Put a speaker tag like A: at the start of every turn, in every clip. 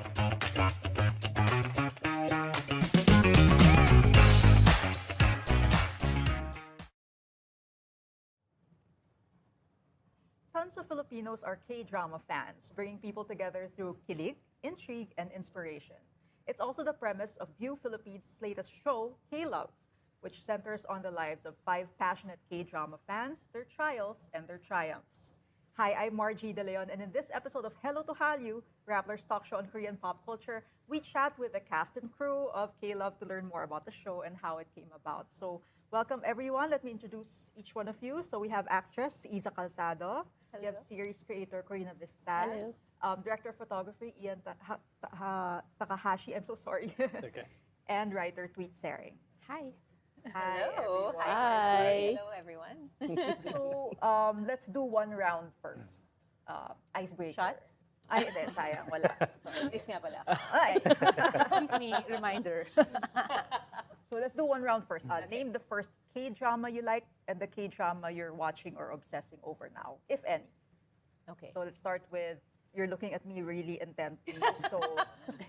A: Tons of Filipinos are K-drama fans, bringing people together through kilig, intrigue, and inspiration. It's also the premise of View Philippines' latest show, K-Love, which centers on the lives of 5 passionate K-drama fans, their trials, and their triumphs. Hi, I'm Margie De Leon, and in this episode of Hello to Hallyu, Rappler's talk show on Korean pop culture, we chat with the cast and crew of K-Love to learn more about the show and how it came about. So, welcome everyone. Let me introduce each one of you. So we have actress Iza Calzado.
B: Hello.
A: We have series creator Corinna Vistan.
B: Hello.
A: Director of photography Ian Takahashi. I'm so sorry.
C: It's okay.
A: And writer Tweet Sering.
B: Hi.
A: Hi,
B: Hello.
A: everyone.
B: Hi. Hello, everyone.
A: So let's do one round first. Icebreaker.
B: Shots?
A: Ay, hindi. Sayang. Wala. Sorry.
B: This nga pala.
A: Ay.
B: Excuse me, reminder.
A: So let's do one round first. Name the first K-drama you like and the K-drama you're watching or obsessing over now, if any.
B: Okay.
A: So let's start with, you're looking at me really intently. So,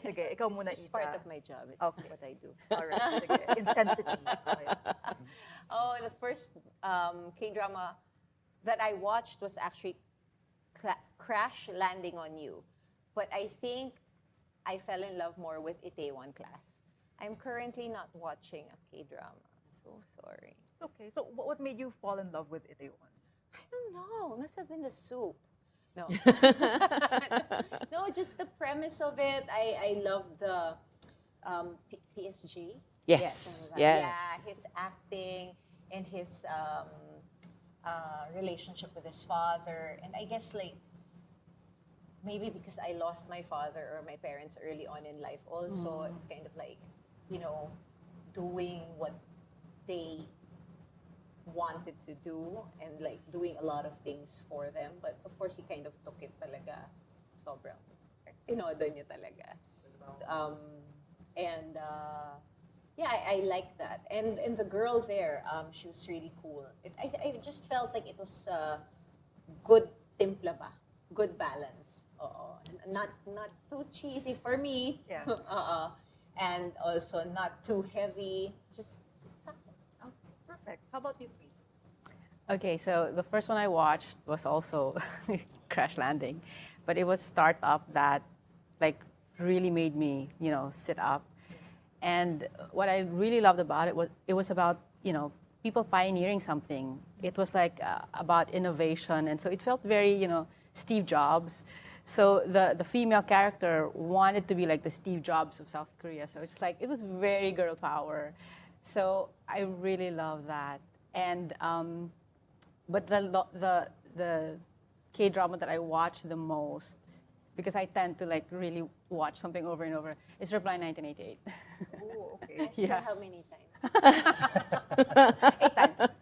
A: sige, ikaw muna,
B: It's just
A: Isa.
B: part of my job. It's
A: Okay.
B: what I do.
A: All right, sige. Intensity. Okay.
B: Oh, the first K-drama that I watched was actually Crash Landing on You. But I think I fell in love more with Itaewon Class. I'm currently not watching a K-drama. So sorry.
A: It's okay. So what made you fall in love with Itaewon?
B: I don't know. It must have been the soup. No. No, just the premise of it. I love the PSG.
D: Yes.
B: Yeah, his acting and his relationship with his father. And I guess like maybe because I lost my father or my parents early on in life also, it's kind of like, you know, doing what they wanted to do and like doing a lot of things for them. But of course, he kind of took it talaga sobrang inodo niya talaga. Yeah, I like that. And the girl there, she was really cool. I just felt like it was good timpla ba? Good balance. Not too cheesy for me.
A: Yeah.
B: And also not too heavy. Just sakto.
A: Oh, perfect. How about you, Tweet?
D: Okay, so the first one I watched was also Crash Landing, but it was Startup that like really made me, sit up. And what I really loved about it was about, people pioneering something. It was like about innovation, and so it felt very, Steve Jobs. So the female character wanted to be like the Steve Jobs of South Korea. So it's like, it was very girl power. So I really love that. And, but the K-drama that I watch the most, because I tend to like really watch something over and over, is Reply 1988.
A: Oh, okay.
B: Yeah. How many times?
D: 8 times.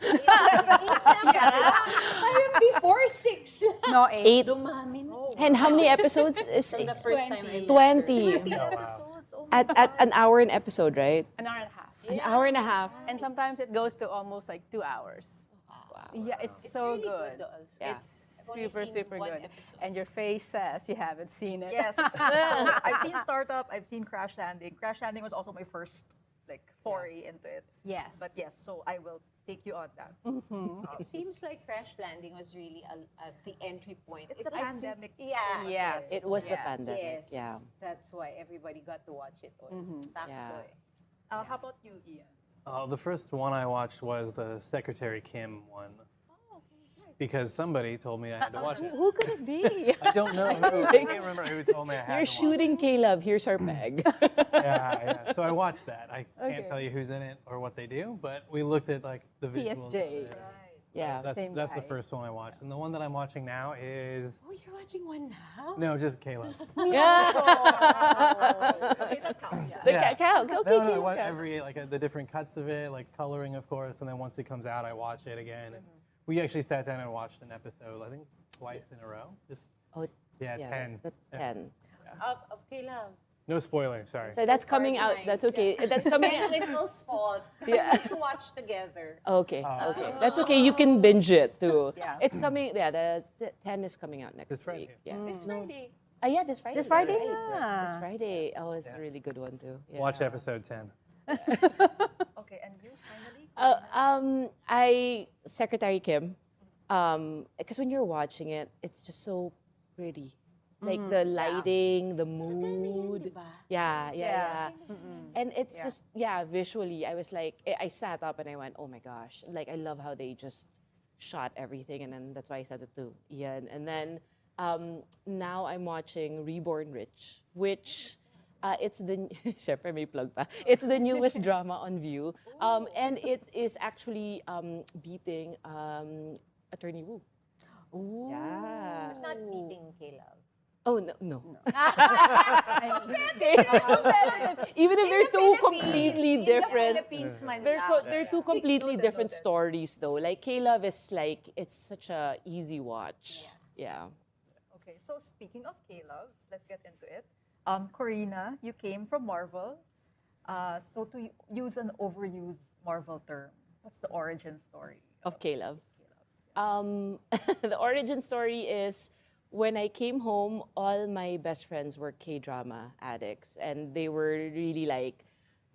B: Parang before 6.
D: No, 8.
B: Dumami na.
E: And how many episodes is
B: From the first time I met
E: 20.
B: her.
A: 20
C: Oh, wow.
A: episodes. Oh my
E: At an hour an episode, right?
D: An hour and a half.
E: An hour and a half.
D: And sometimes it goes to almost like 2 hours. Yeah, it's so
B: really
D: good.
B: good also.
E: Yeah.
D: It's
B: I've only
D: super,
B: seen
D: super
B: one
D: good.
B: episode.
D: And your face says you haven't seen it.
A: Yes. So I've seen Startup, I've seen Crash Landing. Crash Landing was also my first foray into it.
D: Yes.
A: But yes, so I will take you on that.
B: It seems like Crash Landing was really the entry point.
A: It's
B: It
A: the
B: was-
A: pandemic.
B: Yeah.
D: Yes.
E: It was the
D: Yes.
E: pandemic.
B: Yes.
E: Yeah.
B: That's why everybody got to watch it. Sakto
E: Yeah.
B: eh.
A: How about you, Ian?
C: The first one I watched was the Secretary Kim one.
A: Oh, okay.
C: Because somebody told me I had to watch it.
D: Who could it be?
C: I don't know who. I can't remember who told me I had
E: You're
C: to watch
E: shooting Caleb. Here's our peg.
C: it. Yeah. So I watched that. I
D: Okay.
C: can't tell you who's in it or what they do, but we looked at like the visuals.
D: PSJ.
C: of it.
E: Yeah.
D: Same
C: That's the
D: guy.
C: first one I watched. And the one that I'm watching now is
B: Oh, you're watching one now?
C: no, just Caleb.
A: Okay, that counts.
C: Yeah.
E: Cal, okay,
C: I
E: Cal,
C: watch
E: Cal.
C: every the different cuts of it, like coloring, of course, and then once it comes out, I watch it again. And we actually sat down and watched an episode, I think twice in a row. Just
E: Oh,
C: yeah, 10.
E: That's 10.
B: Of Caleb.
C: No spoiler, sorry.
E: So that's
B: far
E: coming out.
B: behind,
E: That's okay. That's coming
B: And
E: out.
B: Little's fault. Because
E: Yeah.
B: we have to watch together.
E: Okay. Okay. That's okay. You can binge it too.
D: Yeah.
E: It's coming. Yeah. The 10 is coming out next
C: This Friday.
E: week. Yeah.
B: This Friday.
E: Yeah, this Friday.
D: This Friday
E: right.
D: na.
E: This Friday. Oh, it's
C: Yeah.
E: a really good one too.
C: Watch
E: Yeah.
C: episode 10.
A: Okay, and you finally?
E: Secretary Kim, because when you're watching it, it's just so pretty. Like the lighting, the mood. Yeah, yeah. And it's just, visually, I was like, I sat up and I went, oh my gosh. Like, I love how they just shot everything. And then that's why I said it to Ian. And then now I'm watching Reborn Rich, which it's the, syempre may plug pa. It's the newest drama on View. And it is actually beating Attorney Woo.
D: Ooh.
E: Yeah.
B: Not beating K-Love.
E: Oh, no.
B: Competitive.
E: Even if they're two
B: Philippines,
E: completely
B: in the
E: different.
B: Philippines man
E: They're,
B: lang.
E: they're two completely
A: Noted,
E: different
A: noted.
E: stories though. Like K-Love is like, it's such a easy watch.
B: Yes.
E: Yeah.
A: Okay, so speaking of K-Love, let's get into it. Corinna, you came from Marvel. So to use an overused Marvel term, what's the origin story
E: Of K-Love.
A: K-Love?
E: The origin story is when I came home, all my best friends were K-drama addicts, and they were really like,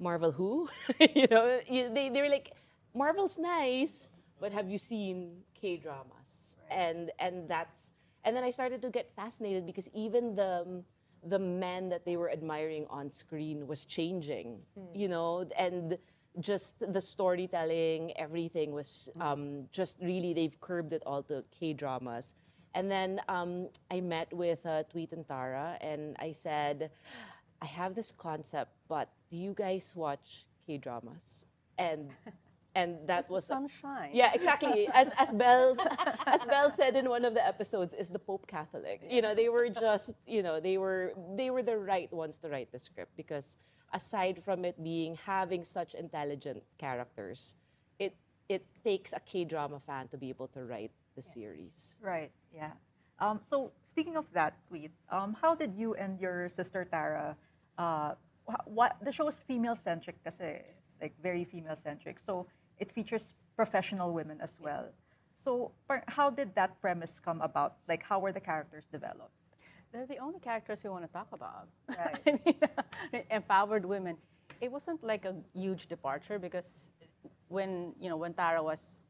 E: Marvel who? They were like, Marvel's nice, but have you seen K-dramas? And then I started to get fascinated because even the men that they were admiring on screen was changing, and just the storytelling, everything was just really, they've curbed it all to K-dramas. And then I met with Tweet and Tara, and I said, I have this concept, but do you guys watch K-dramas? And that was
D: Sunshine.
E: yeah, exactly. As Belle said in one of the episodes, is the Pope Catholic. They were just, they were the right ones to write the script because aside from it having such intelligent characters, it takes a K-drama fan to be able to write the series.
A: Right, yeah. So speaking of that tweet, how did you and your sister Tara, what the show is female-centric kasi, like very female-centric. So it features professional women as well. So how did that premise come about? Like how were the characters developed?
D: They're the only characters we want to talk about.
A: Right.
D: I mean, empowered women. It wasn't like a huge departure because when Tara was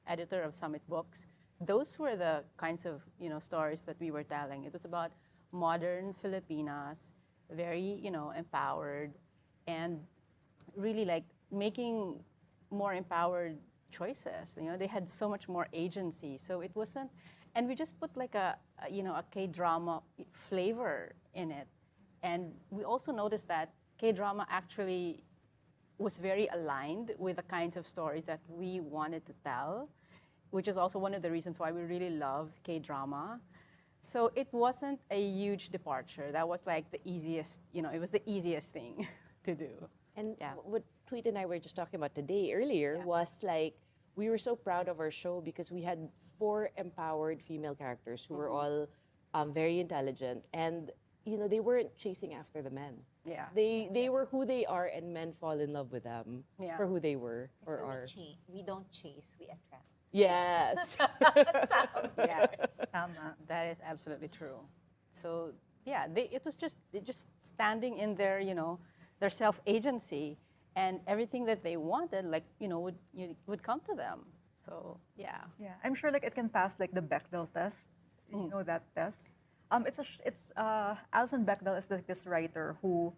D: editor of Summit Books, those were the kinds of stories that we were telling. It was about modern Filipinas, very empowered, and really like making more empowered choices. They had so much more agency. So it wasn't, and we just put like a K-drama flavor in it. And we also noticed that K-drama actually was very aligned with the kinds of stories that we wanted to tell, which is also one of the reasons why we really love K-drama. So it wasn't a huge departure. That was like the easiest, it was the easiest thing to do.
E: And
D: Yeah.
E: what Tweet and I were just talking about today earlier was like, we were so proud of our show because we had 4 empowered female characters who were all very intelligent, and they weren't chasing after the men.
D: Yeah.
E: They were who they are, and men fall in love with them
D: Yeah.
E: for who they were or
B: So
E: are.
B: we don't chase, we attract.
E: Yes.
D: Yes.
A: Tama.
D: That is absolutely true. So yeah, it was just standing in their their self agency, and everything that they wanted would come to them. So yeah.
A: Yeah, I'm sure like it can pass like the Bechdel test. You know that test. It's Alison Bechdel is like this writer who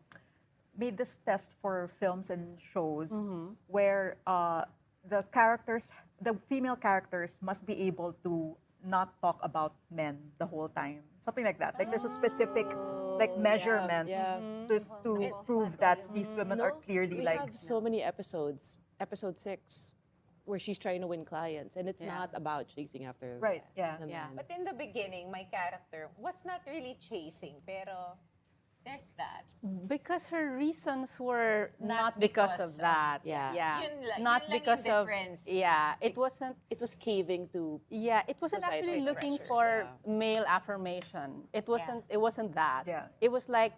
A: made this test for films and shows where the female characters must be able to not talk about men the whole time, something like that. Like there's a specific like measurement
E: yeah.
A: to prove that these women are clearly
E: we
A: like
E: have so many episodes. Episode 6, where she's trying to win clients, and it's
D: Yeah.
E: not about chasing after
A: right. Yeah.
E: the
D: Yeah.
E: man.
B: But in the beginning, my character was not really chasing, pero there's that.
D: Because her reasons were
B: Not
D: not because
B: because
D: of that.
E: Yeah.
D: Yeah.
B: Yun
D: Not
B: lang yung
D: because of
B: difference.
D: yeah. It wasn't.
E: It was caving to
D: It wasn't
E: Societal
D: actually looking
B: pressures.
D: for male affirmation. It wasn't. It wasn't that.
A: Yeah.
D: It was like,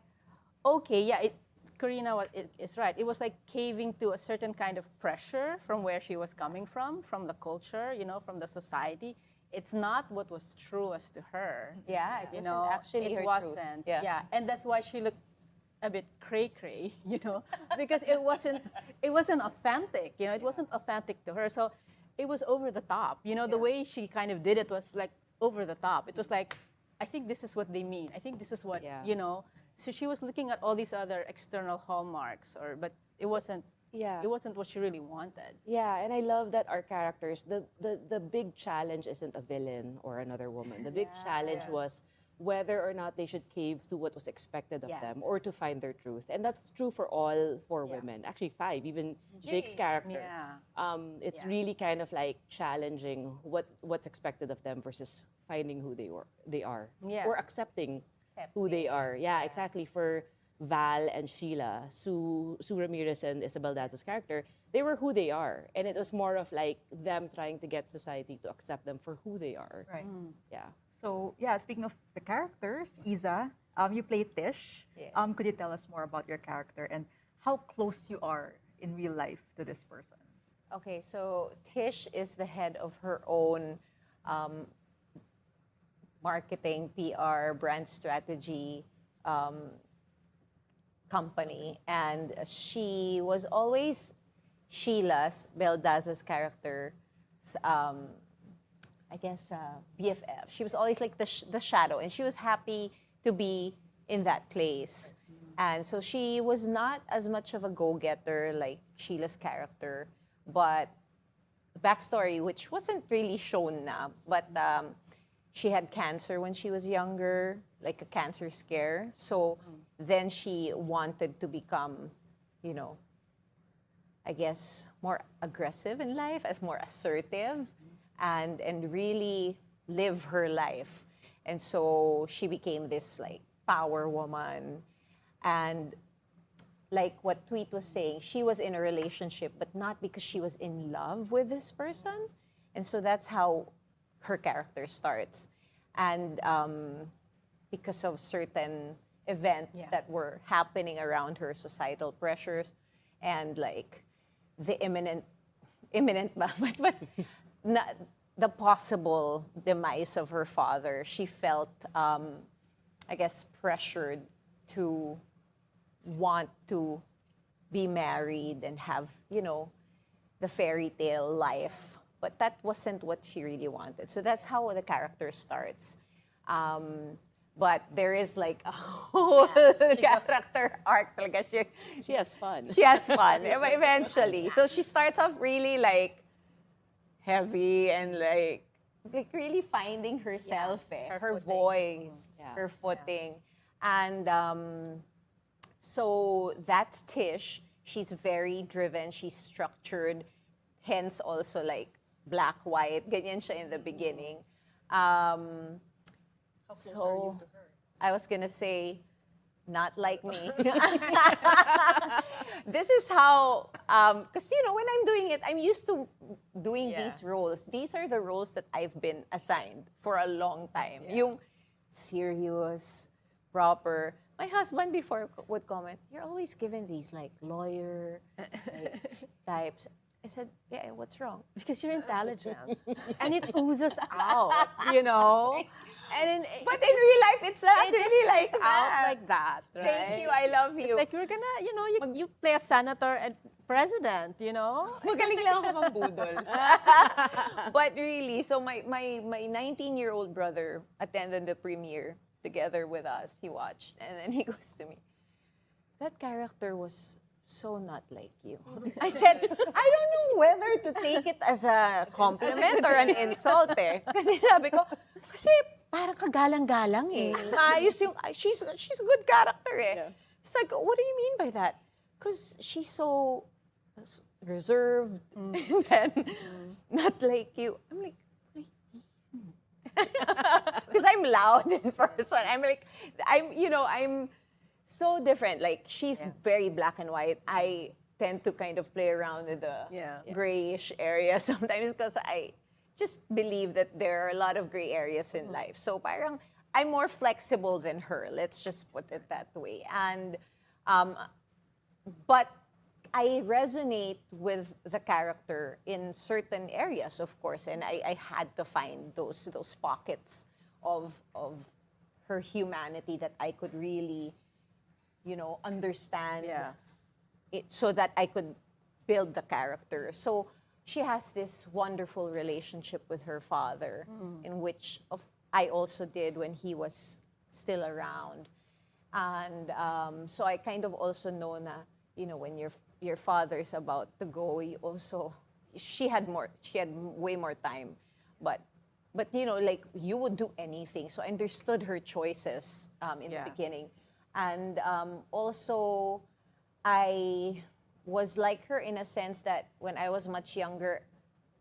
D: okay, yeah. Corinna is right. It was like caving to a certain kind of pressure from where she was coming from the culture, from the society. it's not what was truest to her.
B: Yeah, it
D: You
B: wasn't
D: know,
B: actually
D: it
B: her
D: wasn't.
B: truth.
D: Yeah. And that's why she looked a bit cray-cray, you know, because it wasn't authentic, you know, it wasn't authentic to her. So it was over the top. You know, the way she kind of did it was like over the top. It was like, I think this is what they mean. I think this is what,
E: Yeah.
D: you know. So she was looking at all these other external hallmarks, but it wasn't.
E: Yeah.
D: It wasn't what she really wanted.
E: Yeah, and I love that our characters, the big challenge isn't a villain or another woman. The big challenge was whether or not they should cave to what was expected of
D: Yes.
E: them or to find their truth. And that's true for all four women. Actually, five, even Jake's character.
D: Yeah.
E: It's really kind of like challenging what's expected of them versus finding who they are.
D: Yeah.
E: Or accepting who they are. Yeah, exactly. For Val and Sheila, Sue Ramirez and Isabel Daza's character, they were who they are. And it was more of like them trying to get society to accept them for who they are.
A: Right.
E: Yeah.
A: So yeah, speaking of the characters, Iza, you play Tish.
B: Yeah.
A: Could you tell us more about your character and how close you are in real life to this person?
B: Okay, so Tish is the head of her own marketing, PR, brand strategy company. And she was always Sheila's, Beldaza's character, I guess, BFF. She was always like the shadow, and she was happy to be in that place. And so she was not as much of a go-getter like Sheila's character, but backstory, which wasn't really shown na, but she had cancer when she was younger, like a cancer scare. So then she wanted to become, you know, I guess, more aggressive in life, as more assertive, and really live her life. And so she became this like power woman. And like what Tweet was saying, she was in a relationship, but not because she was in love with this person. And so that's how her character starts. And because of certain events that were happening around her, societal pressures, and like the imminent but not, the possible demise of her father, she felt, I guess, pressured to want to be married and have, you know, the fairy tale life. But that wasn't what she really wanted. So that's how the character starts. But there is like a whole character arc. Like
E: She has fun.
B: she has fun eventually. So she starts off really like heavy and like really finding herself, her voice, her footing. And so that's Tish. She's very driven. She's structured. Hence also like black, white. Ganyan siya in the beginning. So I was gonna say, not like me. This is how, because you know, when I'm doing it, I'm used to doing these roles. These are the roles that I've been assigned for a long time. Yung serious, proper. My husband before would comment, "You're always given these like lawyer types." I said, "Yeah, what's wrong?"
D: Because you're intelligent. And it oozes out, you know? And
B: But in real life, it's not
D: it
B: really like
D: just comes out
B: that.
D: like that, right?
B: Thank you, I love
D: It's
B: you.
D: like you're gonna, you know, you play a senator and president, you know?
B: Magaling lang ako mambudol. But really, so my 19-year-old brother attended the premiere together with us. He watched, and then he goes to me, "That character was so not like you." I said, I don't know whether to take it as a compliment or an insult eh. Kasi sabi ko, kasi parang kagalang-galang eh. Maayos yung, she's a good character eh. It's like, what do you mean by that? Because she's so reserved and then not like you. I'm like, what do you mean? Because I'm loud in person. I'm so different. Like, she's very black and white. I tend to kind of play around with the grayish area sometimes because I just believe that there are a lot of gray areas in life. So parang I'm more flexible than her. Let's just put it that way. And but I resonate with the character in certain areas, of course, and I had to find those pockets of her humanity that I could really, understand
D: Yeah.
B: it, so that I could build the character. So she has this wonderful relationship with her father, in which I also did when he was still around. And so I kind of also know na, when your father's about to go, she had way more time. But like, you would do anything. So I understood her choices in the beginning. And also, I was like her in a sense that when I was much younger,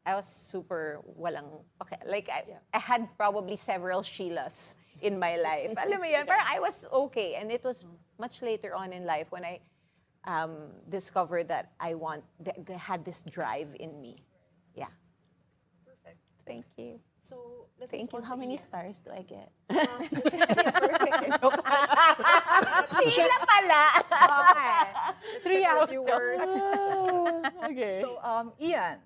B: I was super walang okay. Like, I had probably several Sheilas in my life. Alam mo yun, parang I was okay. And it was much later on in life when I discovered that I had this drive in me. Yeah.
A: Perfect.
B: Thank you.
A: So let's
B: Thank
A: move
B: you.
A: on
B: How
A: to
B: many
A: Ian.
B: stars do I get?
A: Perfect.
B: Sheila pala!
A: Let's check our viewers.
E: Okay.
A: So, Ian,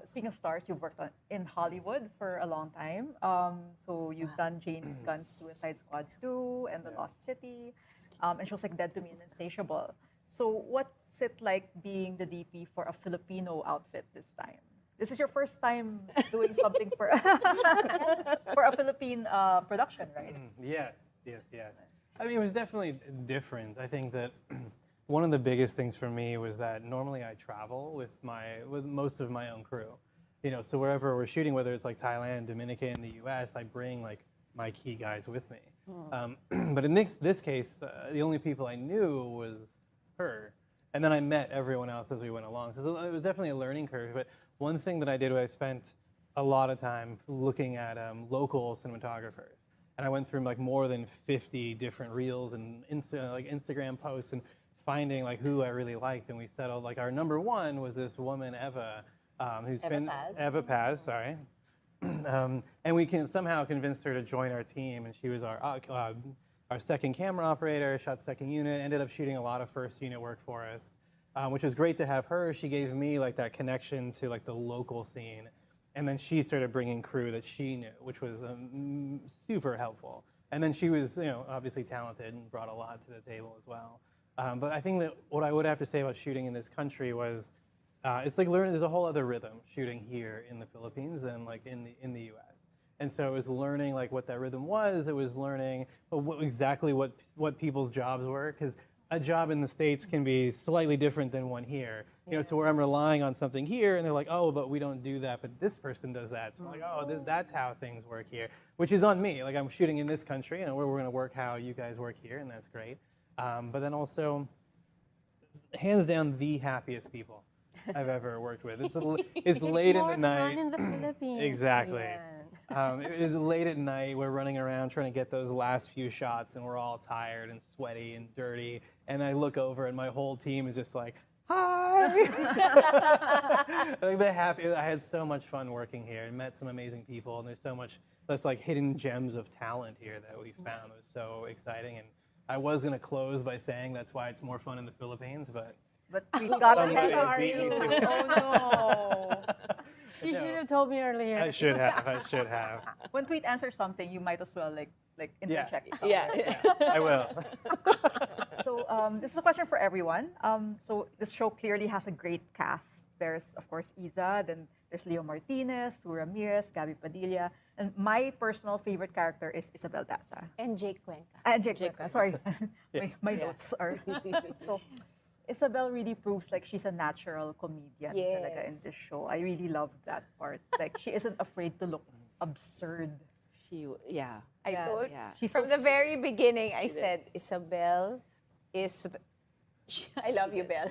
A: speaking of stars, you've worked in Hollywood for a long time. So you've done James Gunn's Suicide Squad 2 and The Lost City, and shows like Dead to Me and Insatiable. So what's it like being the DP for a Filipino outfit this time? This is your first time doing something for for a Philippine production, right?
C: Yes. I mean, it was definitely different. I think that one of the biggest things for me was that normally I travel with most of my own crew. So wherever we're shooting, whether it's like Thailand, Dominican, the U.S., I bring like my key guys with me. But in this case, the only people I knew was her, and then I met everyone else as we went along. So it was definitely a learning curve. But one thing that I did was I spent a lot of time looking at local cinematographers. And I went through like more than 50 different reels and Instagram posts and finding like who I really liked. And we settled like our number one was this woman, Eva, who's Eva Paz, sorry. And we somehow convinced her to join our team. And she was our second camera operator, shot second unit, ended up shooting a lot of first unit work for us. Which was great to have her. She gave me like that connection to like the local scene, and then she started bringing crew that she knew, which was super helpful. And then she was, obviously talented and brought a lot to the table as well. But I think that what I would have to say about shooting in this country was, it's like learning. There's a whole other rhythm shooting here in the Philippines than like in the U.S. And so it was learning like what that rhythm was. It was learning exactly what people's jobs were, because a job in the States can be slightly different than one here. So where I'm relying on something here, and they're like, oh, but we don't do that, but this person does that. So I'm like, oh, that's how things work here, which is on me. Like, I'm shooting in this country, and we're going to work how you guys work here, and that's great. But then also, hands down, the happiest people I've ever worked with. It's late in the night.
D: Fun in the Philippines.
C: Exactly.
D: Yeah.
C: It was late at night. We're running around trying to get those last few shots, and we're all tired and sweaty and dirty. And I look over, and my whole team is just like, "Hi!" Like they're happy. I had so much fun working here, and met some amazing people. And there's so much that's like hidden gems of talent here that we found. It was so exciting. And I was gonna close by saying that's why it's more fun in the Philippines, but
A: we got to
C: Somebody
A: tell
C: beat me
A: you.
C: to it.
A: Oh no.
D: You should have told me earlier.
C: I should have.
A: When Tweet answers something, you might as well like interject. something.
E: Yeah.
C: I will.
A: So this is a question for everyone. So this show clearly has a great cast. There's of course Iza, then there's Leo Martinez, Sue Ramirez, Gabby Padilla, and my personal favorite character is Isabel Daza.
B: And Jake Cuenca.
A: And Jake Cuenca. Sorry, my notes are. So Isabel really proves like she's a natural comedian talaga in
B: Yes.
A: this show. I really love that part. Like she isn't afraid to look absurd.
E: Yeah.
B: I
A: Yeah.
B: told
E: Yeah.
A: She's
B: from
A: so
B: the very beginning, I said, Isabel is. I love you, Belle.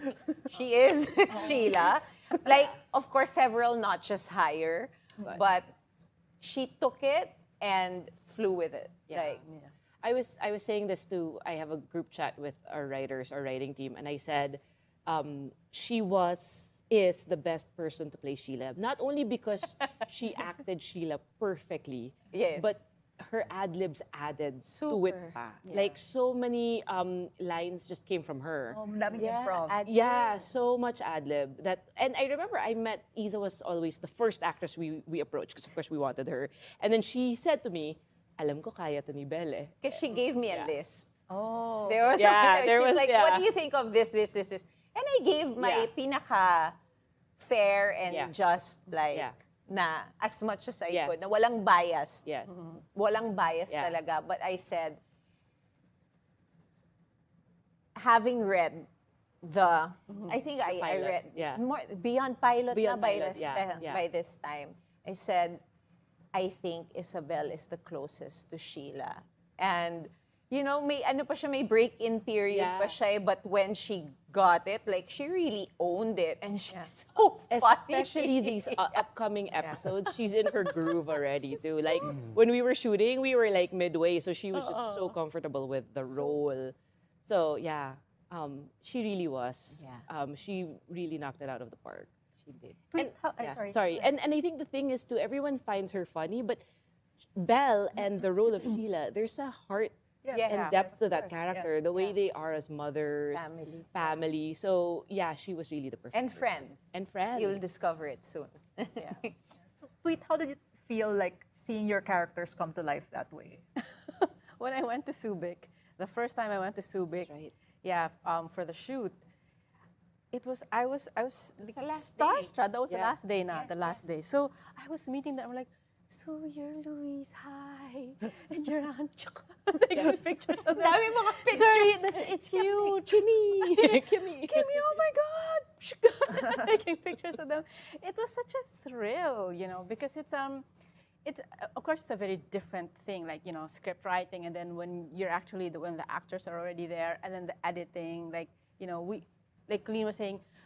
B: She is Sheila. Like, of course, several notches higher, but she took it and flew with it.
E: Yeah.
B: Like,
E: I was saying this too. I have a group chat with our writers, our writing team, and I said she is the best person to play Sheila. Not only because she acted Sheila perfectly,
B: Yes.
E: but her ad libs added to
B: Super.
E: it pa. Like so many lines just came from her.
A: Daming improv.
E: Yeah, so much ad lib that, and I remember I met Iza was always the first actress we approached because of course we wanted her, and then she said to me, "Alam ko kaya to ni Belle."
B: Because she gave me a list.
A: Oh.
B: There was
E: Yeah, there
B: she's
E: was-
B: like,
E: yeah.
B: what do you think of this? And I gave my pinaka fair and just like
E: Yeah.
B: na as much as I
E: Yes.
B: could, na walang bias.
E: Yes.
B: Walang bias
E: Yeah.
B: talaga. But I said, having read I think I
E: pilot,
B: read
E: yeah.
B: more beyond pilot
E: Beyond
B: na by
E: pilot,
B: this,
E: yeah.
B: by this time. I said, I think Isabel is the closest to Sheila. And, you know, may ano pa siya, may break-in period
E: Yeah.
B: pa siya, but when she got it, like, she really owned it. And she's so funny.
E: Especially these upcoming episodes, she's in her groove already too. Like when we were shooting, we were like midway, so she was just so comfortable with the role. So yeah, she really was.
B: Yeah.
E: She really knocked it out of the park.
B: She did.
A: Wait,
E: Yeah,
A: sorry.
E: sorry. And I think the thing is too, everyone finds her funny, but Belle and the role of Sheila, there's a heart
A: Yes.
E: and
B: Yes,
E: depth to
A: of
E: that
A: course,
E: character, the way they are as mothers, family. So yeah, she was really the perfect
B: And
E: person.
B: friend.
E: And friend.
B: You'll discover it soon.
A: So, wait, how did it feel like seeing your characters come to life that way?
D: When I went to Subic, the first time I went to Subic,
E: right.
D: yeah, for the shoot, I was like,
B: the last day.
D: starstruck. That was the
E: Yeah.
D: last day, the last day. So I was meeting them. I'm like, so you're Louise, hi, and you're Aunt Choco. Taking pictures of them.
B: Dami mga
D: Sorry,
B: pictures.
D: it's you,
E: Kimmy. Kimmy.
D: Kimmy, oh my God! Taking pictures of them. It was such a thrill, you know, because it's of course it's a very different thing, like, you know, script writing, and then when you're actually when the actors are already there, and then the editing, like, you know, like Colleen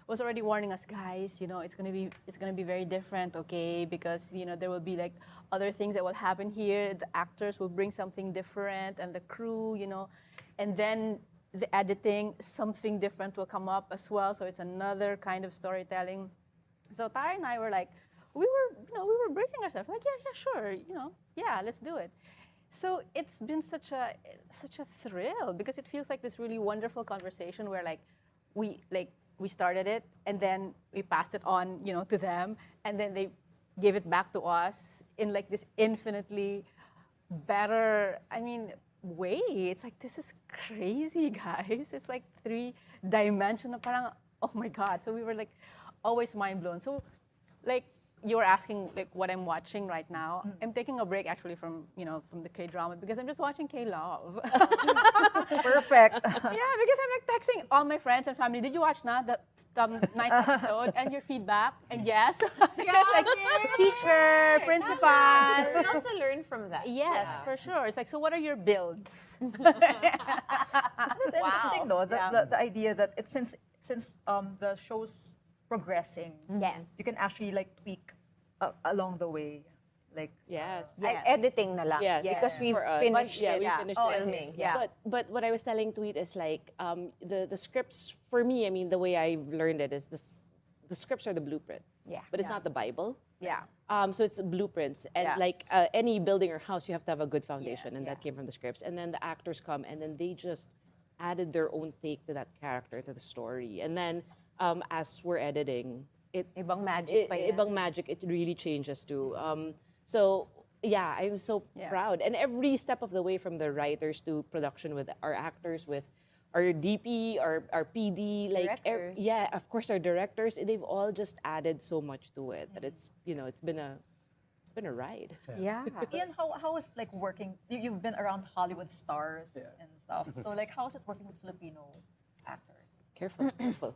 D: was already warning us, guys, you know, it's gonna be very different, okay, because, you know, there will be like other things that will happen here. The actors will bring something different, and the crew, you know, and then the editing, something different will come up as well. So it's another kind of storytelling. So Tara and I were like, we were bracing ourselves, like, yeah, sure, you know, yeah, let's do it. So it's been such a thrill, because it feels like this really wonderful conversation where like we started it, and then we passed it on, you know, to them, and then they gave it back to us in like this infinitely better, way. It's like, this is crazy, guys. It's like 3-dimensional, parang, oh my God. So we were like always mind blown. So like, you were asking like what I'm watching right now. I'm taking a break actually from the K-drama, because I'm just watching K-Love.
A: Perfect.
D: Yeah, because I'm like texting all my friends and family. Did you watch the 9th episode? And your feedback? And yes. It's like, teacher, principal.
B: You also learn from that.
D: Yes, for sure. It's like, so what are your builds?
A: It's interesting though, the idea that it's since the show's progressing,
B: Yes.
A: you can actually like tweak along the way, like
E: Yes.
B: Like editing na lang.
E: Yes.
B: Because we've
E: For us.
B: finished
E: Yeah,
B: it.
E: we finished it.
B: Filming.
D: Yeah.
E: But what I was telling Tweet is like the scripts for me. I mean, the way I learned it is the scripts are the blueprints.
B: Yeah.
E: But it's not the Bible.
D: Yeah.
E: So it's blueprints, and
D: Yeah.
E: like any building or house, you have to have a good foundation, and that came from the scripts. And then the actors come, and then they just added their own take to that character, to the story. And then as we're editing,
B: Ibang magic pa yan.
E: ibang magic. It really changes too. So yeah, I'm so proud, and every step of the way, from the writers to production, with our actors, with our DP, our PD, like
B: Directors.
E: yeah, of course our directors. They've all just added so much to it that it's been a ride.
D: Yeah.
A: Ian, how is like working? You've been around Hollywood stars and stuff. So like, how is it working with Filipino actors?
E: Careful, careful.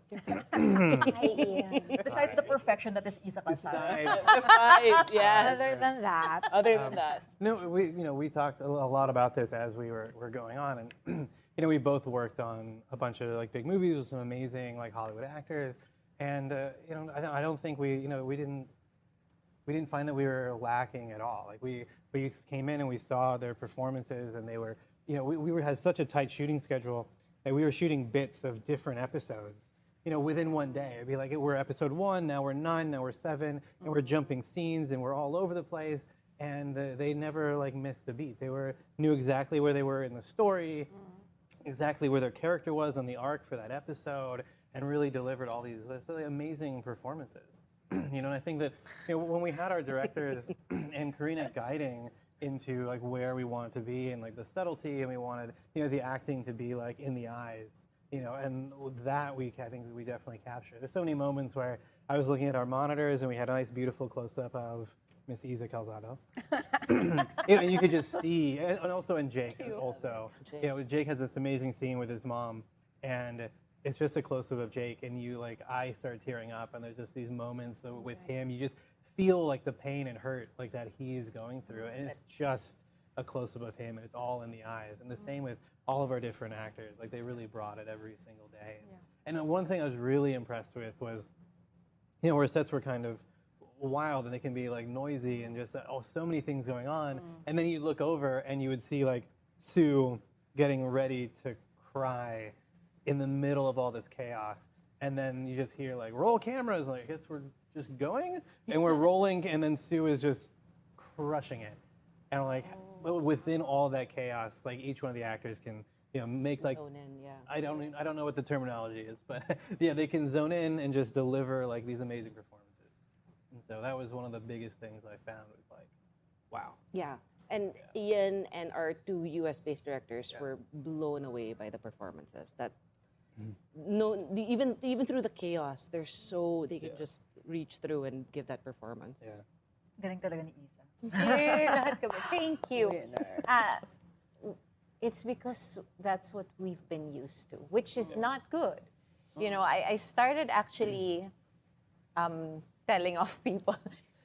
A: Besides the perfection that is Iza Calzado.
E: Besides, yes.
D: Other than that.
E: Other than that.
C: No, we talked a lot about this as we were going on, and we both worked on a bunch of like big movies with some amazing like Hollywood actors, and I don't think we didn't find that we were lacking at all. Like we came in and we saw their performances, and they were we had such a tight shooting schedule that we were shooting bits of different episodes, within one day. It'd be like, we're episode 1, now we're 9, now we're 7, and we're jumping scenes, and we're all over the place. and they never like missed a beat. They knew exactly where they were in the story, exactly where their character was on the arc for that episode, and really delivered all these really amazing performances. You know, and I think that when we had our directors and Corinna guiding into like where we wanted to be and like the subtlety, and we wanted the acting to be like in the eyes, and that I think we definitely captured. There's so many moments where I was looking at our monitors and we had a nice beautiful close-up of Miss Iza Calzado. You could just see, and also in Jake also. Jake has this amazing scene with his mom, and it's just a close-up of Jake, and I start tearing up, and there's just these moments with him. You just feel like the pain and hurt like that he's going through, and it's just a close-up of him, and it's all in the eyes. And the same with all of our different actors. Like, they really brought it every single day.
D: Yeah.
C: And one thing I was really impressed with was, where sets were kind of wild and they can be like noisy and just so many things going on, and then you look over and you would see like Sue getting ready to cry in the middle of all this chaos, and then you just hear like roll cameras, like I guess we're just going, and we're rolling, and then Sue is just crushing it, and like within all that chaos, like each one of the actors can make like
E: Zone in, yeah.
C: I don't know what the terminology is, but yeah, they can zone in and just deliver like these amazing performances. And so that was one of the biggest things I found was like, wow.
E: Yeah. And Ian and our two US-based directors were blown away by the performances. That even through the chaos, they can just reach through and give that performance.
C: Yeah.
A: Galing talaga ni Isa.
B: Lahat kami. Thank you. It's because that's what we've been used to, which is not good. I started actually telling off people.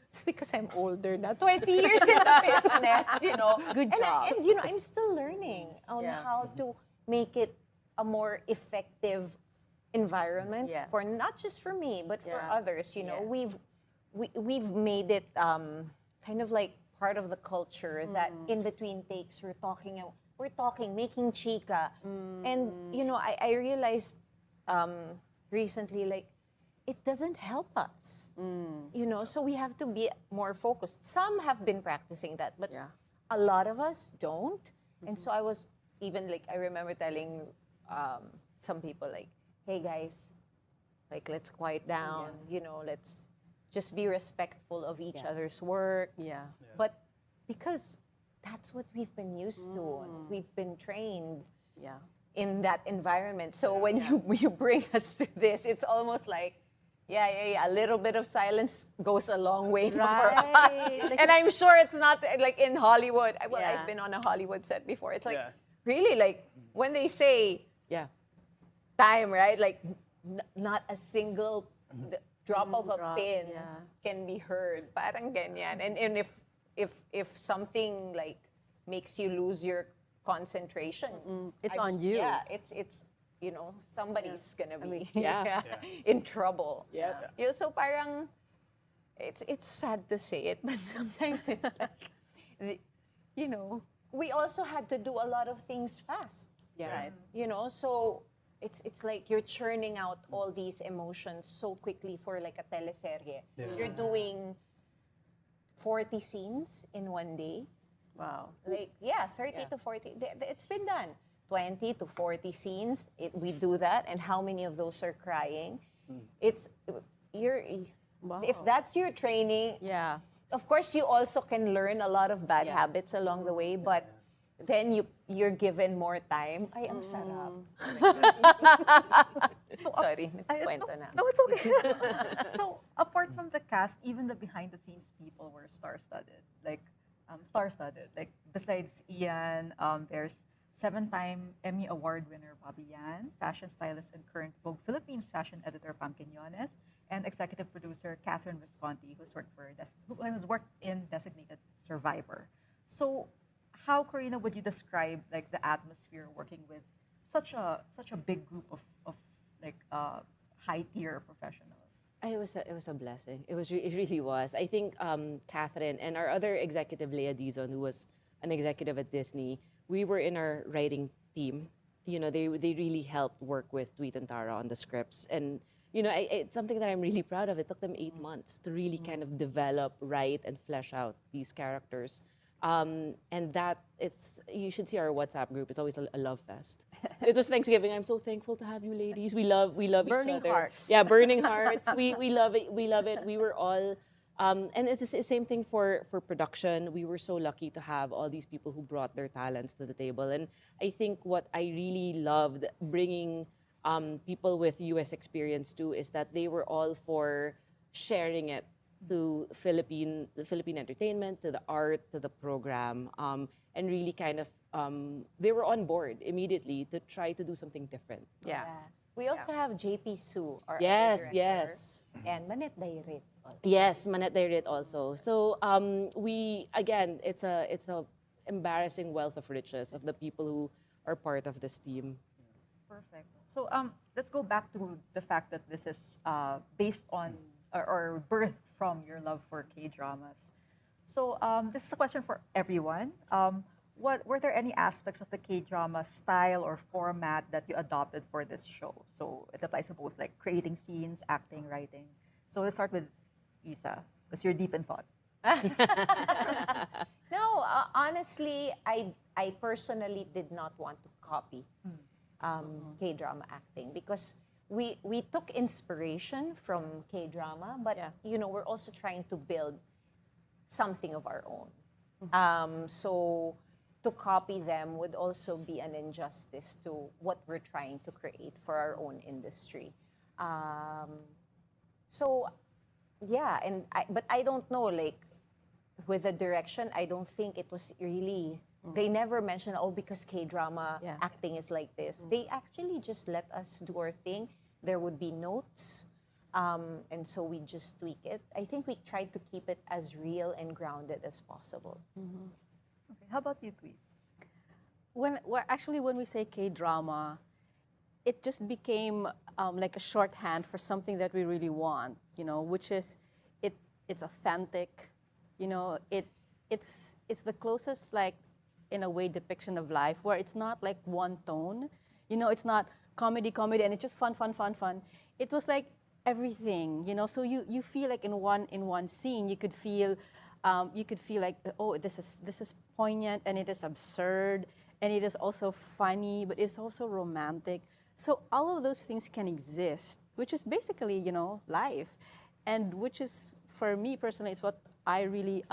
B: It's because I'm older now, 20 years in the business,
D: Good job.
B: And I'm still learning on
D: Yeah.
B: how to make it a more effective environment
D: Yeah.
B: for not just for me, but for
D: Yeah.
B: others.
D: Yes.
B: We've made it kind of like part of the culture that in between takes we're talking, making chica, and I realized recently like it doesn't help us, so we have to be more focused. Some have been practicing that, but
D: Yeah.
B: a lot of us don't, and so I was even like I remember telling some people like, hey guys, like let's quiet down, let's just be respectful of each other's work.
D: Yeah.
B: But because that's what we've been used to, and we've been trained
D: Yeah.
B: in that environment. So when you bring us to this, it's almost like, a little bit of silence goes a long way for us.
D: Right.
B: And I'm sure it's not like in Hollywood. Well,
D: Yeah.
B: I've been on a Hollywood set before. It's like,
C: Yeah.
B: really, like when they say
E: Yeah.
B: time, right? Like not a single drop of a
D: Drop,
B: pin
D: yeah.
B: can be heard. Parang ganyan. And if something like makes you lose your concentration,
D: It's on you.
B: Yeah, it's somebody's gonna be
E: Yeah.
B: in trouble.
E: Yeah.
B: So parang it's sad to say it, but sometimes it's like we also had to do a lot of things fast.
E: Yeah.
B: Right? So it's like you're churning out all these emotions so quickly for like a teleserye.
C: Yeah.
B: You're doing 40 scenes in one day.
D: Wow.
B: Like, 30 to 40. It's been done. 20 to 40 scenes. We do that. And how many of those are crying?
D: Wow.
B: If that's your training,
D: Yeah.
B: of course, you also can learn a lot of bad habits along the way, but then you're given more time. Ay, ang sarap. Sorry, nagkwento na.
A: No, it's okay. So, apart from the cast, even the behind-the-scenes people were star-studded. Like, besides Ian, there's 7-time Emmy Award winner Bobby Yan, fashion stylist and current Vogue Philippines fashion editor Pam Quiñones, and executive producer Catherine Visconti, who has worked in Designated Survivor. So, how, Corinna, would you describe like the atmosphere working with such a big group of high-tier professionals?
E: It was a blessing. It really was. I think Catherine and our other executive, Lea Dizon, who was an executive at Disney, we were in our writing team. They really helped work with Tweet and Tara on the scripts, and you know, it's something that I'm really proud of. It took them 8 months to really kind of develop, write, and flesh out these characters. And that you should see our WhatsApp group. It's always a love fest. It was Thanksgiving. I'm so thankful to have you ladies. We love
D: Burning
E: each other.
D: hearts.
E: Yeah, burning hearts. We love it. We love it. We were all, and it's the same thing for production. We were so lucky to have all these people who brought their talents to the table. And I think what I really loved bringing people with US experience too is that they were all for sharing it to the Philippine entertainment, to the art, to the program, and really kind of they were on board immediately to try to do something different.
D: Yeah.
B: We also have JP Su, our
E: Yes,
B: other director,
E: yes.
B: and Manette Dairit.
E: Yes, Manette Dairit also. So we again, it's a embarrassing wealth of riches of the people who are part of this team.
A: Perfect. So let's go back to the fact that this is based on or birthed from your love for K-dramas. So this is a question for everyone. What were there any aspects of the K-drama style or format that you adopted for this show? So it applies to both like creating scenes, acting, writing. So let's start with Isa, because you're deep in thought.
B: No, honestly, I personally did not want to copy K-drama acting because we took inspiration from K-drama, but you know, we're also trying to build something of our own. So to copy them would also be an injustice to what we're trying to create for our own industry. So yeah, but I don't know, like with the direction, I don't think it was really. They never mentioned, oh, because K-drama acting is like this. They actually just let us do our thing. There would be notes, and so we just tweak it. I think we tried to keep it as real and grounded as possible.
A: Okay, how about you, Tweet?
D: Actually, when we say K-drama, it just became like a shorthand for something that we really want, you know, which is it's authentic, you know, it's the closest, like, in a way, depiction of life where it's not like one tone, you know, it's not comedy, and it's just fun. It was like everything, you know, so you feel like in one scene, you could feel like, oh, this is poignant, and it is absurd, and it is also funny, but it's also romantic. So all of those things can exist, which is basically, you know, life, and which is, for me personally, it's what I really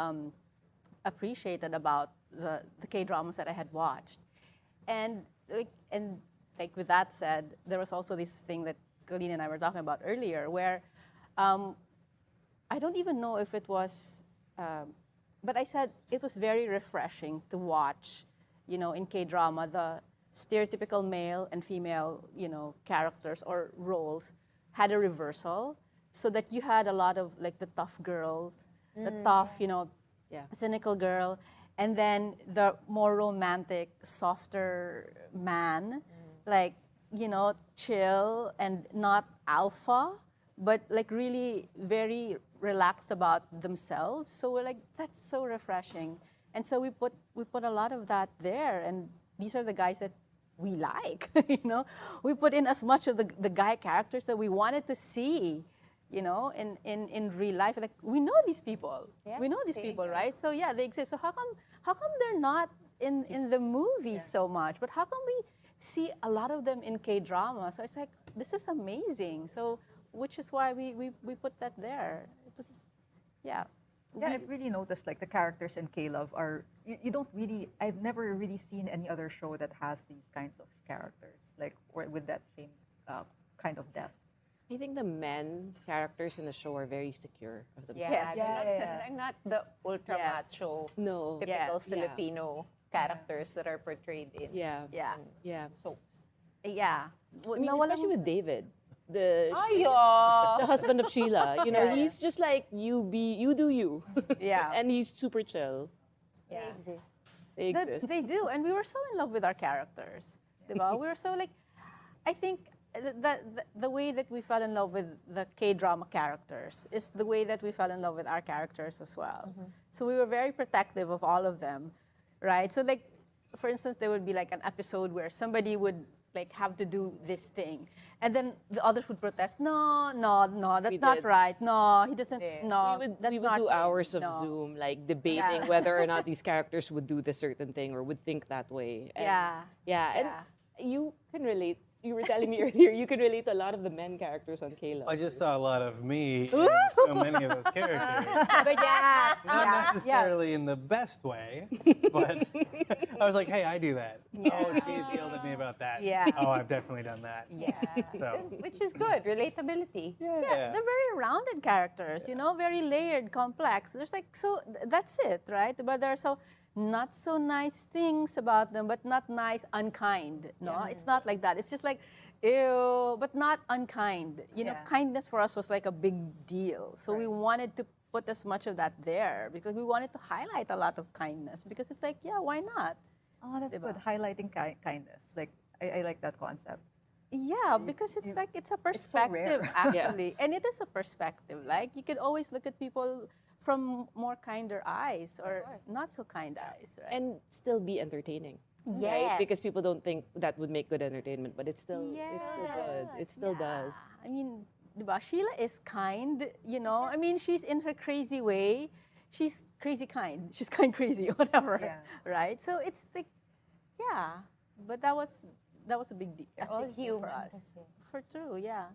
D: appreciated about the K-dramas that I had watched. And with that said, there was also this thing that Corinna and I were talking about earlier, where I don't even know if it was, but I said it was very refreshing to watch, you know, in K-drama, the stereotypical male and female, you know, characters or roles had a reversal, so that you had a lot of like the tough girls, the tough, you know, cynical girl, and then the more romantic, softer man, like, you know, chill and not alpha, but like really very relaxed about themselves. So we're like, that's so refreshing. And so we put a lot of that there, and these are the guys that we like, you know. We put in as much of the guy characters that we wanted to see, you know, in real life. Like, we know these people.
B: Yeah,
D: we know these
B: they
D: people,
B: exist.
D: right? So yeah, they exist. So how come they're not in the movies so much? But how come we see a lot of them in K-drama? So it's like, this is amazing. So which is why we put that there. It was, yeah.
A: Yeah, I've really noticed like the characters in K-Love are, you don't really, I've never really seen any other show that has these kinds of characters, like, or with that same kind of depth.
E: I think the men characters in the show are very secure of themselves.
D: Yes.
B: They're not the ultra macho,
E: No.
B: typical
D: Yeah.
B: Filipino characters that are portrayed in
E: Yeah.
D: Yeah.
B: soaps.
D: Yeah.
E: I mean, especially with David, the husband of Sheila. You know,
D: Yeah.
E: he's just like, you do you.
D: Yeah.
E: And he's super chill.
B: They exist.
E: They exist.
D: They do, and we were so in love with our characters. Diba? We were so like, I think the way that we fell in love with the K-drama characters is the way that we fell in love with our characters as well. So we were very protective of all of them, right? So like, for instance, there would be like an episode where somebody would like have to do this thing, and then the others would protest. No, no, no, that's
E: We
D: not
E: did.
D: right. No, he doesn't.
B: did.
D: No, that's
E: we would
D: not
E: do
D: him.
E: hours of
D: No.
E: Zoom, like debating
D: Yeah.
E: whether or not these characters would do this certain thing or would think that way. And
D: Yeah.
E: yeah,
D: Yeah.
E: and you can relate. You were telling me earlier you can relate to a lot of the men characters on Kayla.
C: I just saw a lot of me in so many of those characters.
D: But yes,
C: Not
D: yeah,
C: necessarily in the best way, but I was like, hey, I do that. Oh, she's yelled at me about that.
D: Yeah.
C: Oh, I've definitely done that.
D: yeah.
C: So,
B: Which is good, relatability.
C: yeah.
D: They're very rounded characters, you know, very layered, complex. There's like, so that's it, right? But there are so not so nice things about them, but not nice, unkind. No, it's not like that. It's just like, ew, but not unkind. You know,
A: Yeah.
D: kindness for us was like a big deal. So we wanted to put as much of that there because we wanted to highlight a lot of kindness because it's like, yeah, why not?
A: Oh, that's
D: Diba?
A: good. Highlighting kindness. Like, I like that concept.
D: Yeah, because it's like it's a
A: so rare.
D: perspective actually, and it is a perspective. Like you could always look at people from more kinder eyes or not so kind eyes, right?
E: and still be entertaining. Right?
D: Yes.
E: Because people don't think that would make good entertainment, but it's still good. It still does.
D: I mean, diba, Sheila is kind, you know. I mean, she's in her crazy way. She's crazy kind. She's kind crazy, whatever.
A: Yeah.
D: Right? So it's like, yeah. But that was a big deal. a
B: all
D: big deal
B: human
D: for us.
B: kasi.
D: For true, yeah.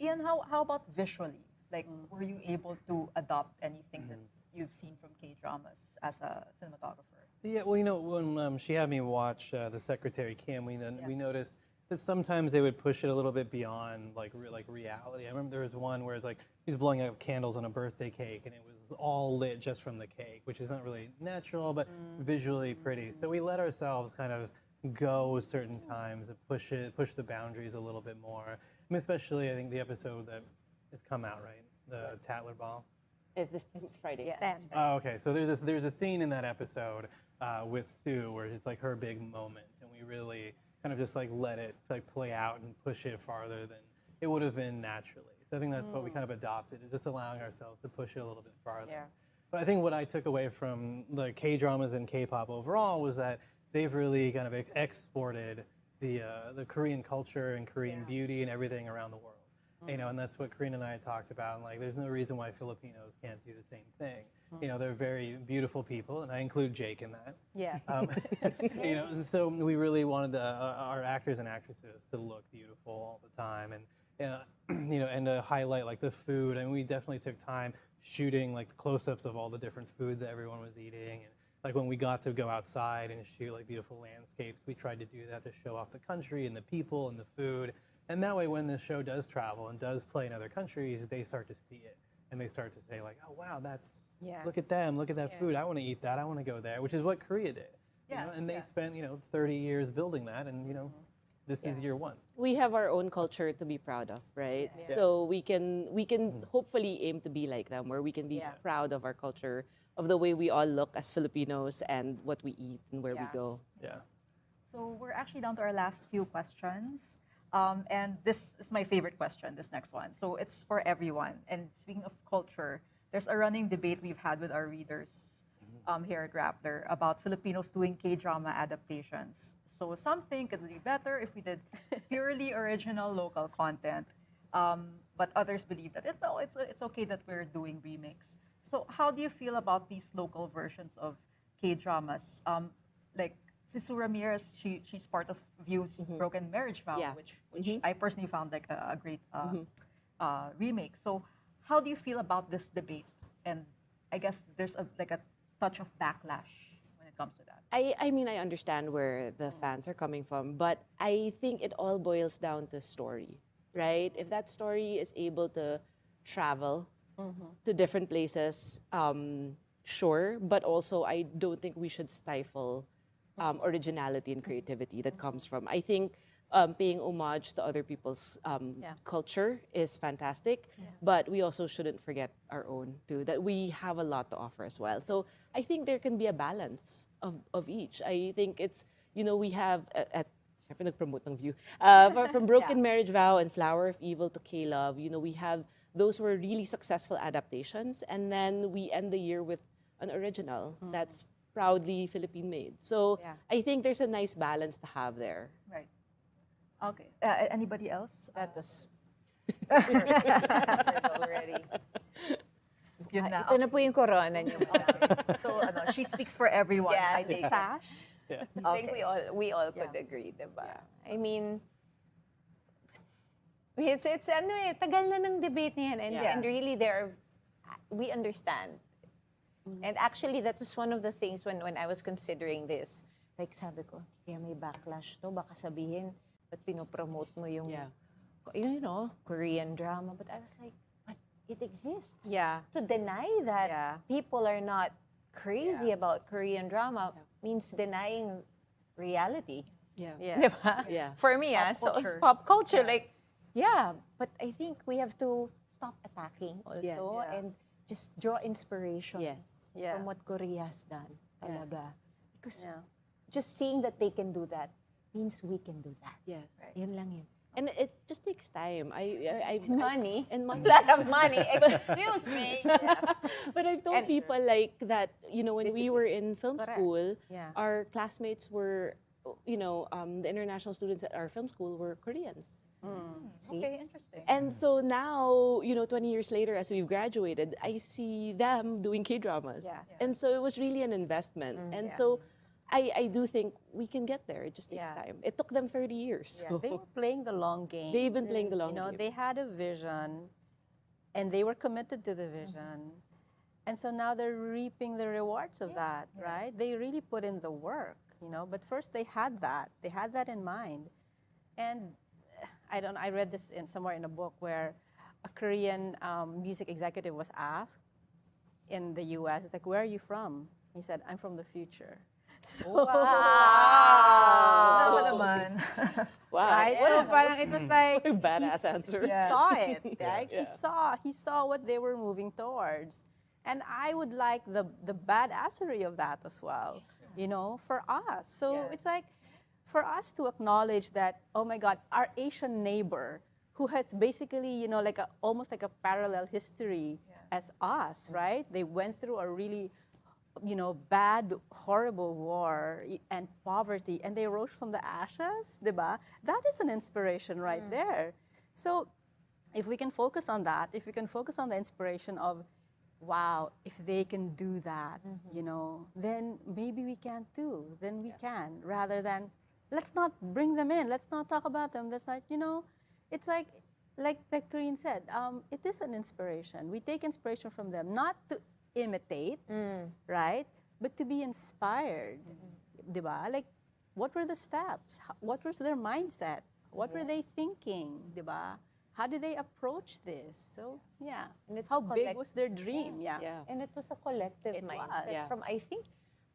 A: Ian, how about visually? Like, were you able to adopt anything that you've seen from K-dramas as a cinematographer?
C: Yeah, well, you know, when she had me watch The Secretary Kim, we noticed that sometimes they would push it a little bit beyond like reality. I remember there was one where it's like he's blowing out candles on a birthday cake, and it was all lit just from the cake, which is not really natural, but visually pretty. So we let ourselves kind of go certain times and push the boundaries a little bit more. I mean, especially I think the episode that has come out, right, the Tatler Ball.
E: If this is Friday.
B: Yeah.
C: Oh, okay. So there's a scene in that episode with Sue where it's like her big moment, and we really kind of just like let it like play out and push it farther than it would have been naturally. So I think that's what we kind of adopted, is just allowing ourselves to push it a little bit farther.
A: Yeah.
C: But I think what I took away from the K-dramas and K-pop overall was that they've really kind of exported the Korean culture and Korean beauty and everything around the world. You know, and that's what Corinna and I talked about. And like, there's no reason why Filipinos can't do the same thing. You know, they're very beautiful people, and I include Jake in that.
D: Yes.
C: You know, and so we really wanted our actors and actresses to look beautiful all the time, and you know, and to highlight like the food. And we definitely took time shooting like the close-ups of all the different food that everyone was eating. And like when we got to go outside and shoot like beautiful landscapes, we tried to do that to show off the country and the people and the food. And that way, when the show does travel and does play in other countries, they start to see it and they start to say like, "Oh wow, look at them, look at that food. I want to eat that. I want to go there," which is what Korea did. You know? And they spent 30 years building that, and this is year one.
E: We have our own culture to be proud of, right? So we can hopefully aim to be like them, where we can be proud of our culture, of the way we all look as Filipinos and what we eat and where we go.
C: Yeah.
A: So we're actually down to our last few questions. And this is my favorite question, this next one. So it's for everyone. And speaking of culture, there's a running debate we've had with our readers here at Rappler about Filipinos doing K-drama adaptations. So some think it would be better if we did purely original local content, but others believe that it's okay that we're doing remakes. So how do you feel about these local versions of K-dramas? Like, Sisu Ramirez, she's part of View's Broken Marriage Vow, which I personally found like a great remake. So how do you feel about this debate? And I guess there's a touch of backlash when it comes to that.
E: I mean, I understand where the fans are coming from, but I think it all boils down to story, right? If that story is able to travel to different places, sure, but also I don't think we should stifle originality and creativity that comes from. I think paying homage to other people's culture is fantastic, but we also shouldn't forget our own too, that we have a lot to offer as well. So I think there can be a balance of each. I think it's, we have at syempre nag-promote ng View. From Broken Marriage Vow and Flower of Evil to K-Love, we have, those were really successful adaptations, and then we end the year with an original that's proudly Philippine made. So I think there's a nice balance to have there.
A: Right. Okay. Anybody else?
B: That was answered already.
A: Yun na.
B: Ito na po yung corona niyo.
A: So, she speaks for everyone. I
B: Yes.
A: take it.
D: Sash.
B: I think we all could agree, diba? I mean, it's ano eh, tagal na ng debate niyan. And really we understand. And actually, that was one of the things when I was considering this. Like, sabi ko, kaya may backlash to. Baka sabihin, ba't pinopromote mo yung, you know, Korean drama? But I was like, but it exists.
D: Yeah.
B: To deny that people are not crazy about Korean drama means denying reality.
E: Yeah.
D: Yeah.
B: Diba?
E: Yeah.
B: For me, so it's
A: culture.
B: pop culture. Like, but I think we have to stop attacking also
E: Yes.
A: Yeah.
B: and just draw inspiration
D: Yeah.
B: from what Korea has done. Talaga. Because
D: Yeah.
B: just seeing that they can do that means we can do that.
E: Yes.
B: Yun lang yun.
E: And it just takes time.
B: Money.
E: And money.
B: A lot of money. Excuse me.
E: But I've told
B: And-
E: people like that, you know, when we were in film
D: Correct.
E: school,
D: Yeah.
E: our classmates were, you know, the international students at our film school were Koreans.
B: See?
A: Okay, interesting.
E: And so now, you know, 20 years later, as we've graduated, I see them doing K-dramas.
D: Yes.
E: And so it was really an investment. And
D: Yes.
E: so I do think we can get there. It just takes
D: Yeah.
E: time. It took them 30 years.
D: Yeah, they were playing the long game.
E: They've been playing the long
D: You know,
E: game.
D: they had a vision, and they were committed to the vision, and so now they're reaping the rewards of that, right? They really put in the work, you know. But first, they had that in mind, and I read this somewhere in a book where a Korean music executive was asked in the U.S. It's like, where are you from? He said, I'm from the future. So,
A: Tama naman.
E: Wow.
D: right? So parang it was like
E: Badass
D: he
E: answers.
D: saw it, right?
E: Yeah.
D: He saw what they were moving towards, and I would like the badassery of that as well, you know, for us. So it's like for us to acknowledge that, oh my God, our Asian neighbor who has basically, you know, like almost like a parallel history as us, right? They went through a really, you know, bad, horrible war and poverty, and they rose from the ashes, diba? That is an inspiration right there. So if we can focus on that, if we can focus on the inspiration of, wow, if they can do that, you know, then maybe we can too. Then we can, rather than, let's not bring them in, let's not talk about them. That's like, you know, it's like Corinne said, it is an inspiration. We take inspiration from them, not to imitate, right? But to be inspired, diba? Like, what were the steps? What was their mindset? What were they thinking, diba? How did they approach this? So, yeah.
B: And it's
D: How
B: a
D: big was their dream? Yeah.
E: Yeah.
B: And it was a collective
D: It was.
B: mindset
E: Yeah.
B: from, I think,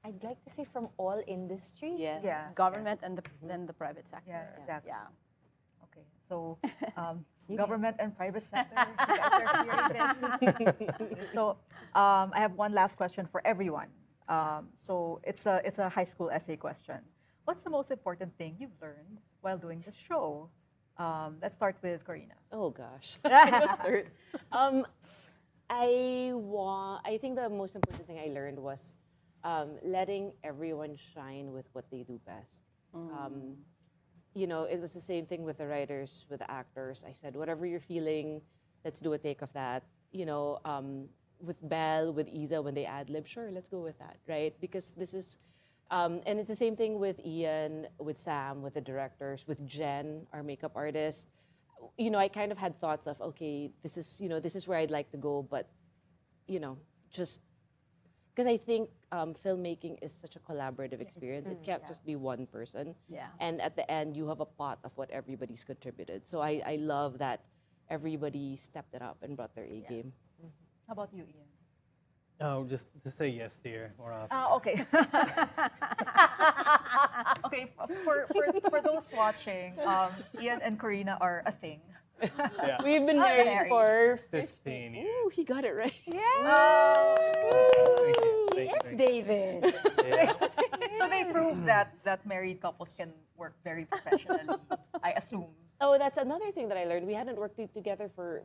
B: I'd like to say from all industries.
E: Yes.
A: Yeah.
D: Government and the private sector.
A: Yeah, exactly.
D: Yeah.
A: Okay, so government and private sector, you guys are hearing this. So I have one last question for everyone. So it's a high school essay question. What's the most important thing you've learned while doing this show? Let's start with Corinna.
E: Oh gosh. Let's start. I think the most important thing I learned was letting everyone shine with what they do best. You know, it was the same thing with the writers, with the actors. I said, whatever you're feeling, let's do a take of that. You know, with Belle, with Iza, when they ad-lib, sure, let's go with that, right? Because this is, and it's the same thing with Ian, with Sam, with the directors, with Jen, our makeup artist. You know, I kind of had thoughts of, okay, this is where I'd like to go, but, you know, just because I think filmmaking is such a collaborative experience. It can't just be one person.
D: Yeah.
E: And at the end, you have a pot of what everybody's contributed. So I love that everybody stepped it up and brought their A game.
A: How about you, Ian?
C: Oh, just to say yes, dear, more often.
A: Okay. Okay, for those watching, Ian and Corinna are a thing.
C: Yeah.
E: We've been
A: married.
E: married for
C: 15 years.
E: Ooh, he got it right.
C: Thank you.
B: Yes,
C: Thank you.
B: David.
C: Yeah.
A: So they prove that married couples can work very professionally, I assume.
E: Oh, that's another thing that I learned. We hadn't worked together for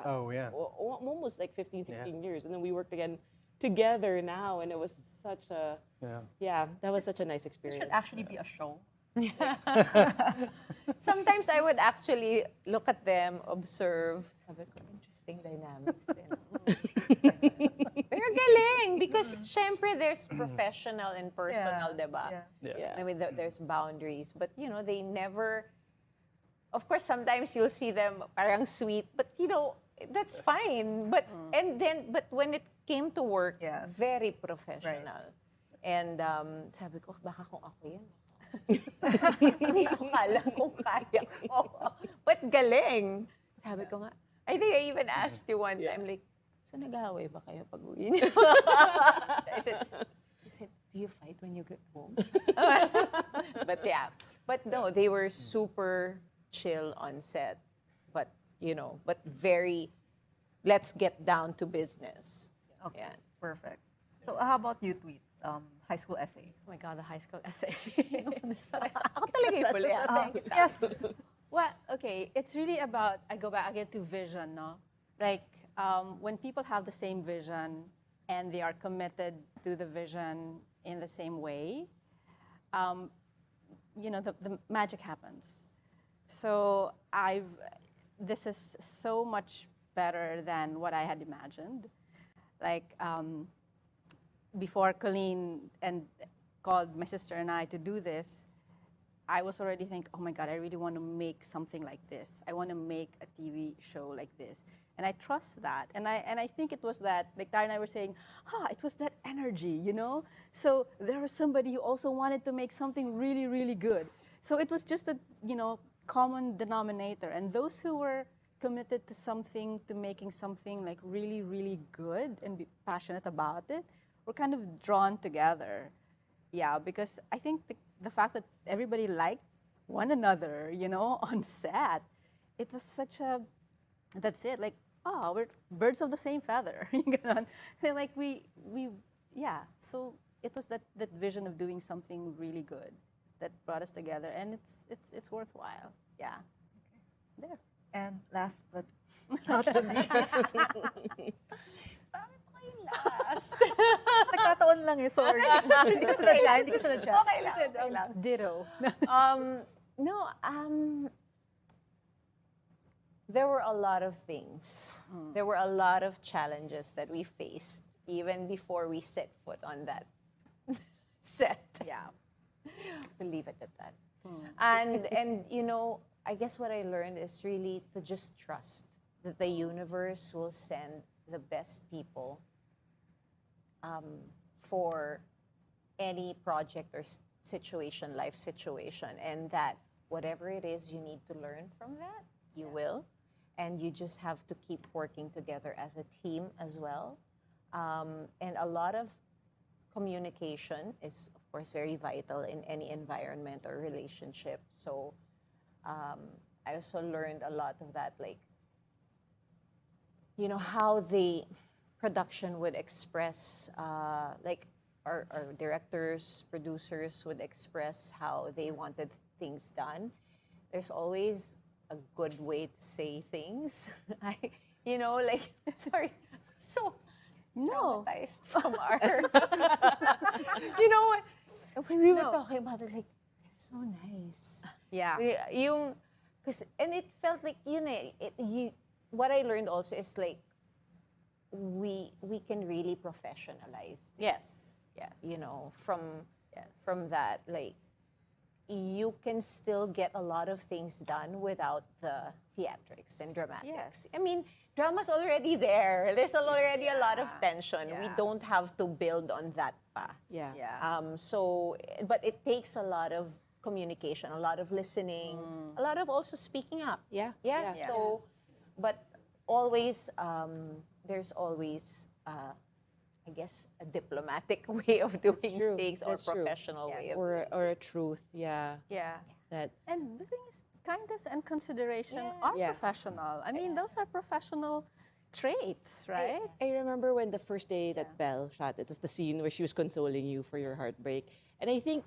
C: Oh, yeah.
E: almost like 15, 16 years. And then we worked again together now. And it was such a,
C: Yeah.
E: yeah, that was such a nice
A: It
E: experience.
A: should actually be a show.
B: Sometimes I would actually look at them, observe. Sabi ko, interesting dynamics din. Pero galing because syempre there's professional and personal, diba?
C: Yeah.
B: I mean, there's boundaries, but you know, they never. Of course, sometimes you'll see them parang sweet, but you know, that's fine. But but when it came to work, very professional. And sabi ko, baka kung ako yan. Hindi ko alam kung kaya ko. But galing. Sabi ko nga, I think I even asked you one time, like, so nag-aaway ba kayo pag uwi niyo? I said, do you fight when you get home? But yeah. But no, they were super chill on set. But, you know, but very, let's get down to business.
A: Okay,
B: Yeah.
A: perfect. So how about you, Tweet? High school essay.
D: Oh my God, the high school essay.
B: Ako talaga yung huli.
A: Yes.
D: Well, okay, it's really about, I go back again to vision, no? Like, when people have the same vision and they are committed to the vision in the same way, you know, the magic happens. So this is so much better than what I had imagined. Like, before Colleen called my sister and I to do this, I was already thinking, oh my God, I really want to make something like this. I want to make a TV show like this. And I trust that. And I think it was that, like Tara and I were saying, it was that energy, you know? So there was somebody who also wanted to make something really, really good. So it was just a, you know, common denominator. And those who were committed to something, to making something like really, really good and be passionate about it, were kind of drawn together. Yeah, because I think the fact that everybody liked one another, you know, on set, it was such a, that's it, like, we're birds of the same feather. Like yeah. So it was that vision of doing something really good that brought us together, and it's worthwhile. Yeah. Okay. There.
A: And last but not the least.
B: Last.
A: Nagkataon lang eh, sorry. Hindi ko sinadya.
B: Okay lang.
D: Ditto.
B: There were a lot of things. There were a lot of challenges that we faced even before we set foot on that set.
D: Yeah.
B: We'll leave it at that. And you know, I guess what I learned is really to just trust that the universe will send the best people for any project or situation, life situation, and that whatever it is you need to learn from that, you will. And you just have to keep working together as a team as well. And a lot of communication is, of course, very vital in any environment or relationship. So I also learned a lot of that, like, you know, how the production would express, like our directors, producers would express how they wanted things done. There's always a good way to say things. You know, like, sorry, so traumatized from our, you know, when we were talking about it, like, they're so nice.
D: Yeah.
B: And it felt like, you know, what I learned also is like, we can really professionalize.
D: Yes.
B: You know, from that, like, you can still get a lot of things done without the theatrics and dramatics.
D: Yes.
B: I mean, drama's already there. There's already a lot of tension. We
D: Yeah.
B: don't have to build on that pa.
E: Yeah.
B: So, but it takes a lot of communication, a lot of listening, a lot of also speaking up.
E: Yeah.
B: Yeah.
E: Yeah.
B: So, but always, there's always, I guess, a diplomatic way of doing
E: true.
B: things or
E: That's true.
B: professional way of
E: Or a truth, yeah.
D: Yeah.
E: That
D: And the thing is, kindness and consideration
B: Yeah.
D: are
E: Yeah.
D: professional. I mean, those are professional traits, right?
E: I remember when the first day that Belle shot, it was the scene where she was consoling you for your heartbreak. And I think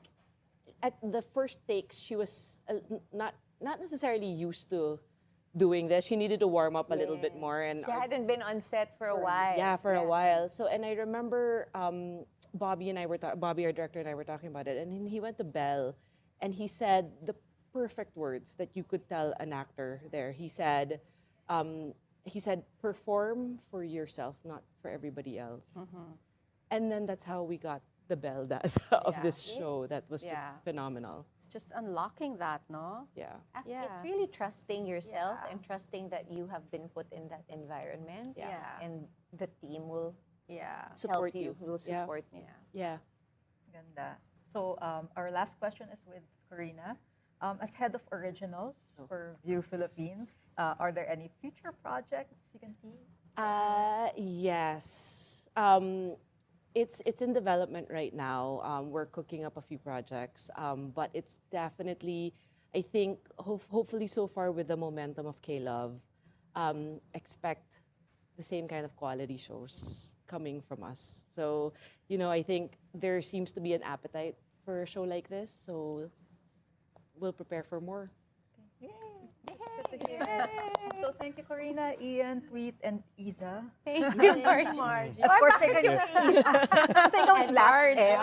E: at the first takes, she was not necessarily used to doing this. She needed to warm up a little bit more. And
B: She hadn't been on set for a while.
E: yeah, for a while. So, and I remember Bobby, our director, and I were talking about it. And then he went to Belle and he said the perfect words that you could tell an actor there. He said, perform for yourself, not for everybody else. And then that's how we got the Beldas of
D: Yeah.
E: this show. That was just
D: Yeah.
E: phenomenal.
D: It's just unlocking that, no?
E: Yeah.
D: Yeah.
B: It's really trusting yourself
D: Yeah.
B: and trusting that you have been put in that environment.
D: Yeah.
B: And the team will
D: Yeah.
E: Support
B: help you,
E: you.
B: will
E: Yeah.
B: support you.
D: Yeah.
E: Yeah.
A: Ganda. So our last question is with Corinna. As head of originals for View Philippines, are there any future projects you can tease?
E: Yes. It's in development right now. We're cooking up a few projects, but it's definitely, I think, hopefully so far with the momentum of K-Love, expect the same kind of quality shows coming from us. So, I think there seems to be an appetite for a show like this. So we'll prepare for more.
A: Yay! Good to hear. So thank you, Corinna, Ian, Tweet, and Iza.
B: Thank you, Margie.
A: Of course, you're gonna Iza. Kasi ikaw yung last eh.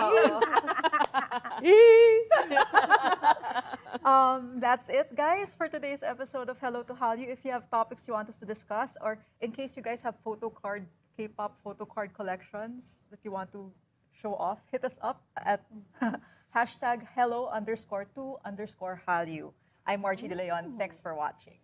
A: That's it, guys, for today's episode of Hello to Hallyu. If you have topics you want us to discuss, or in case you guys have K-pop photo card collections that you want to show off, hit us up at #hello_2_Hallyu. I'm Margie De Leon. Thanks for watching.